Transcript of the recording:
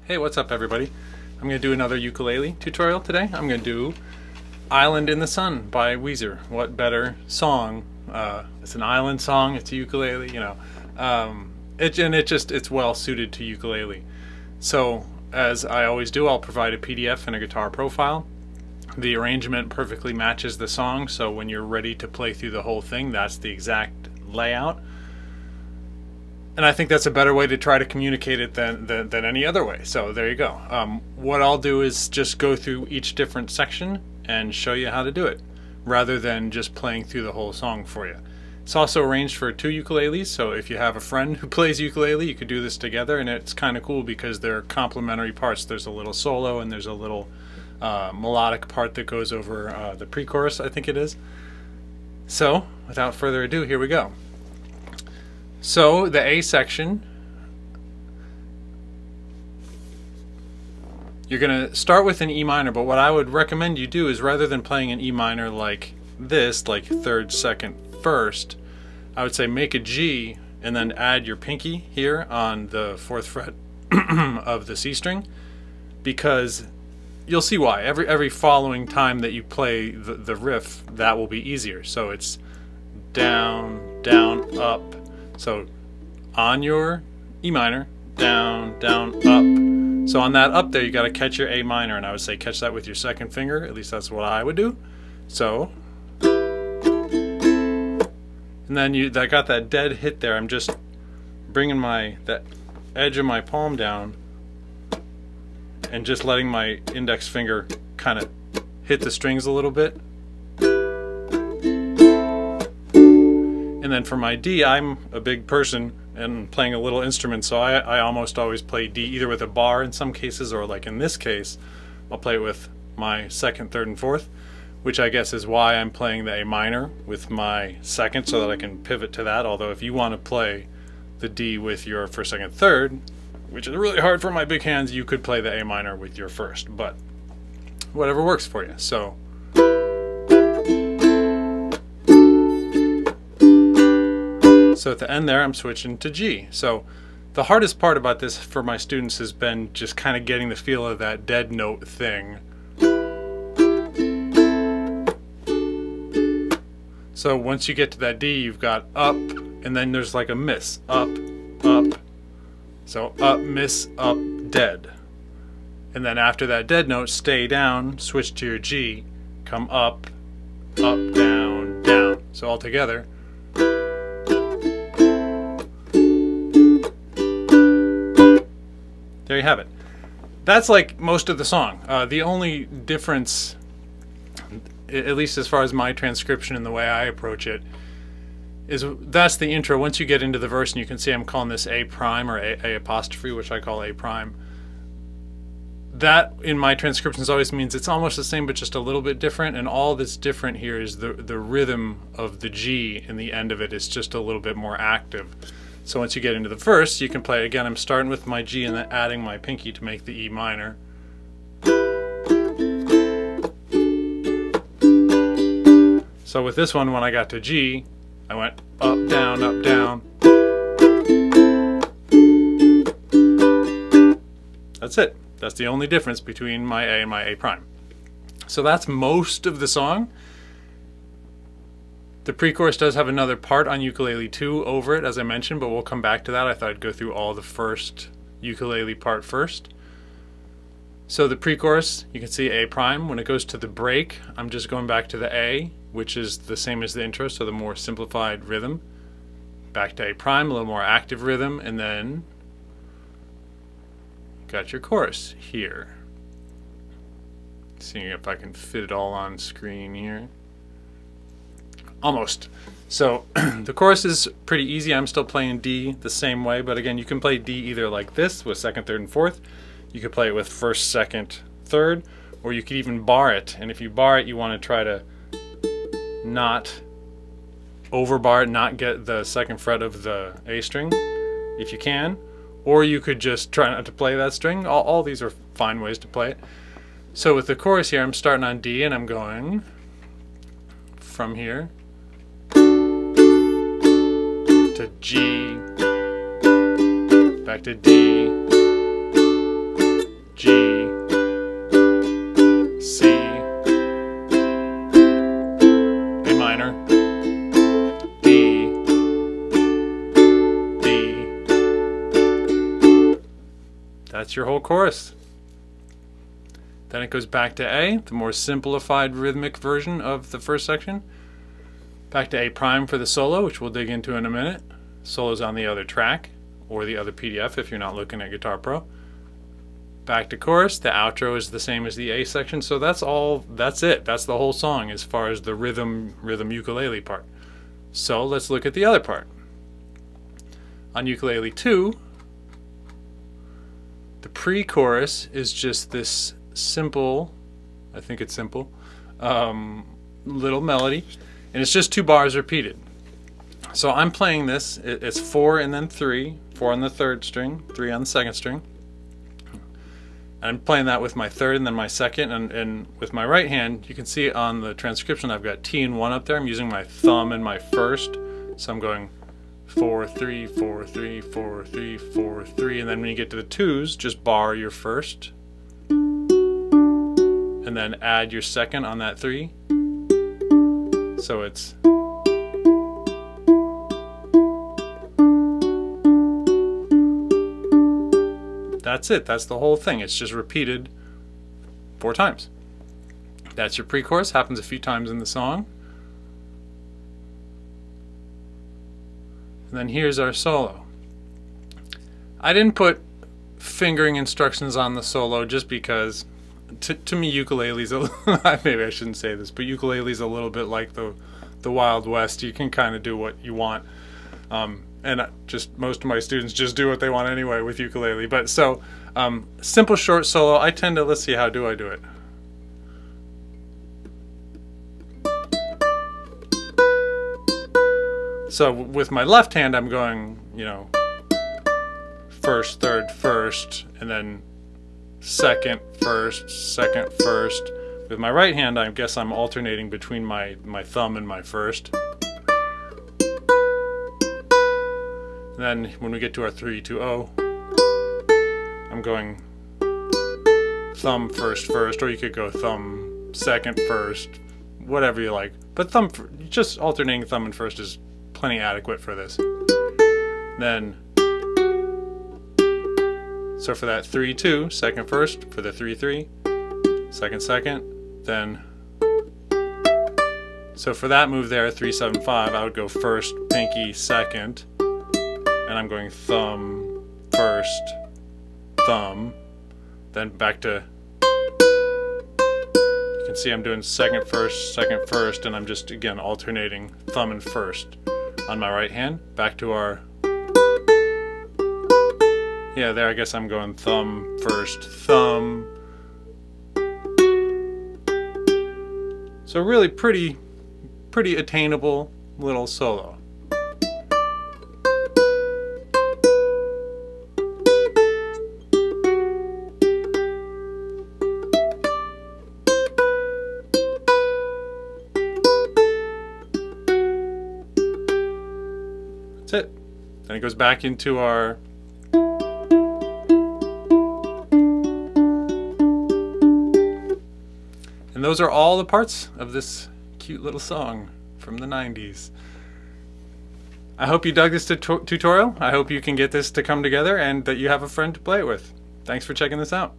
Hey, what's up everybody? I'm going to do another ukulele tutorial today. I'm going to do Island in the Sun by Weezer. What better song? It's an island song, it's a ukulele, you know. It's well suited to ukulele. So, as I always do, I'll provide a PDF and a guitar profile. The arrangement perfectly matches the song, so when you're ready to play through the whole thing, that's the exact layout. And I think that's a better way to try to communicate it than any other way. So there you go. What I'll do is just go through each different section and show you how to do it, rather than just playing through the whole song for you. It's also arranged for 2 ukuleles, so if you have a friend who plays ukulele, you could do this together, and it's kind of cool because they're complementary parts. There's a little solo and there's a little melodic part that goes over the pre-chorus, I think it is. So, without further ado, here we go. So, the A section, you're going to start with an E minor, but what I would recommend you do is, rather than playing an E minor like this, like 3rd, 2nd, 1st, I would say make a G and then add your pinky here on the 4th fret of the C string, because you'll see why. Every following time that you play the riff, that will be easier. So it's down, down, up. So on your E minor, down, down, up. So on that up there, you got to catch your A minor, and I would say catch that with your 2nd finger. At least that's what I would do. So, and then I got that dead hit there. I'm just bringing that edge of my palm down and just letting my index finger kind of hit the strings a little bit. And then for my D, I'm a big person and playing a little instrument, so I almost always play D either with a bar in some cases, or like in this case, I'll play it with my 2nd, 3rd, and 4th, which I guess is why I'm playing the A minor with my 2nd, so that I can pivot to that. Although if you want to play the D with your 1st, 2nd, 3rd, which is really hard for my big hands, you could play the A minor with your 1st, but whatever works for you. So at the end there, I'm switching to G. So the hardest part about this for my students has been just kind of getting the feel of that dead note thing. So once you get to that D, you've got up, and then there's like a miss. Up, up. So up, miss, up, dead. And then after that dead note, stay down, switch to your G, come up, up, down, down. So all together. There you have it. That's like most of the song. The only difference, at least as far as my transcription and the way I approach it, is that's the intro. Once you get into the verse, and you can see I'm calling this A prime, or A apostrophe, which I call A prime. That in my transcriptions always means it's almost the same but just a little bit different, and all that's different here is the rhythm of the G in the end of it is just a little bit more active. So once you get into the verse, you can play, again, I'm starting with my G and then adding my pinky to make the E minor. So with this one, when I got to G, I went up, down, up, down. That's it. That's the only difference between my A and my A prime. So that's most of the song. The pre-chorus does have another part on ukulele 2 over it, as I mentioned, but we'll come back to that. I thought I'd go through all the first ukulele part first. So the pre-chorus, you can see A prime. When it goes to the break, I'm just going back to the A, which is the same as the intro, so the more simplified rhythm. Back to A prime, a little more active rhythm, and then got your chorus here. Seeing if I can fit it all on screen here. Almost. So the chorus is pretty easy. I'm still playing D the same way, but again, you can play D either like this with 2nd, 3rd, and 4th. You could play it with 1st, 2nd, 3rd, or you could even bar it. And if you bar it, you want to try to not overbar it, not get the 2nd fret of the A string, if you can. Or you could just try not to play that string. All these are fine ways to play it. So with the chorus here, I'm starting on D and I'm going from here to G, back to D, That's your whole chorus. Then it goes back to A, the more simplified rhythmic version of the first section. Back to A prime for the solo, which we'll dig into in a minute. Solo's on the other track, or the other PDF if you're not looking at Guitar Pro. Back to chorus, the outro is the same as the A section, so that's it. That's the whole song as far as the rhythm ukulele part. So let's look at the other part. On ukulele 2, the pre-chorus is just this simple, I think it's simple, little melody, and it's just 2 bars repeated. So I'm playing this, it's 4 and then 3, 4 on the 3rd string, 3 on the 2nd string. I'm playing that with my 3rd and then my 2nd, and with my right hand, you can see on the transcription I've got T and 1 up there. I'm using my thumb and my 1st, so I'm going 4, 3, 4, 3, 4, 3, 4, 3, and then when you get to the 2s, just bar your 1st, and then add your 2nd on that 3. So it's that's it. That's the whole thing. It's just repeated 4 times. That's your pre-chorus. Happens a few times in the song. And then here's our solo. I didn't put fingering instructions on the solo just because to me ukulele's maybe I shouldn't say this, but ukulele's a little bit like the Wild West. You can kind of do what you want. And just most of my students just do what they want anyway with ukulele. But so simple short solo. I tend to, let's see, how do I do it? So with my left hand I'm going, you know, 1st, 3rd, 1st, and then 2nd, 1st, 2nd, 1st. With my right hand I guess I'm alternating between my thumb and my 1st. Then when we get to our 3-2-0, I'm going thumb 1st, 1st, or you could go thumb 2nd, 1st, whatever you like. But just alternating thumb and 1st is plenty adequate for this. Then, so for that 3-2, 2nd, 1st, for the 3-3, 2nd, 2nd, then, so for that move there, 3-7-5, I would go 1st, pinky, 2nd, and I'm going thumb, 1st, thumb, then back to, you can see I'm doing 2nd, 1st, 2nd, 1st, and I'm just again alternating thumb and 1st on my right hand. Back to our, yeah, there I guess I'm going thumb, 1st, thumb. So really pretty attainable little solo. That's it. Then it goes back into our and those are all the parts of this cute little song from the 90s. I hope you dug this tutorial. I hope you can get this to come together and that you have a friend to play it with. Thanks for checking this out.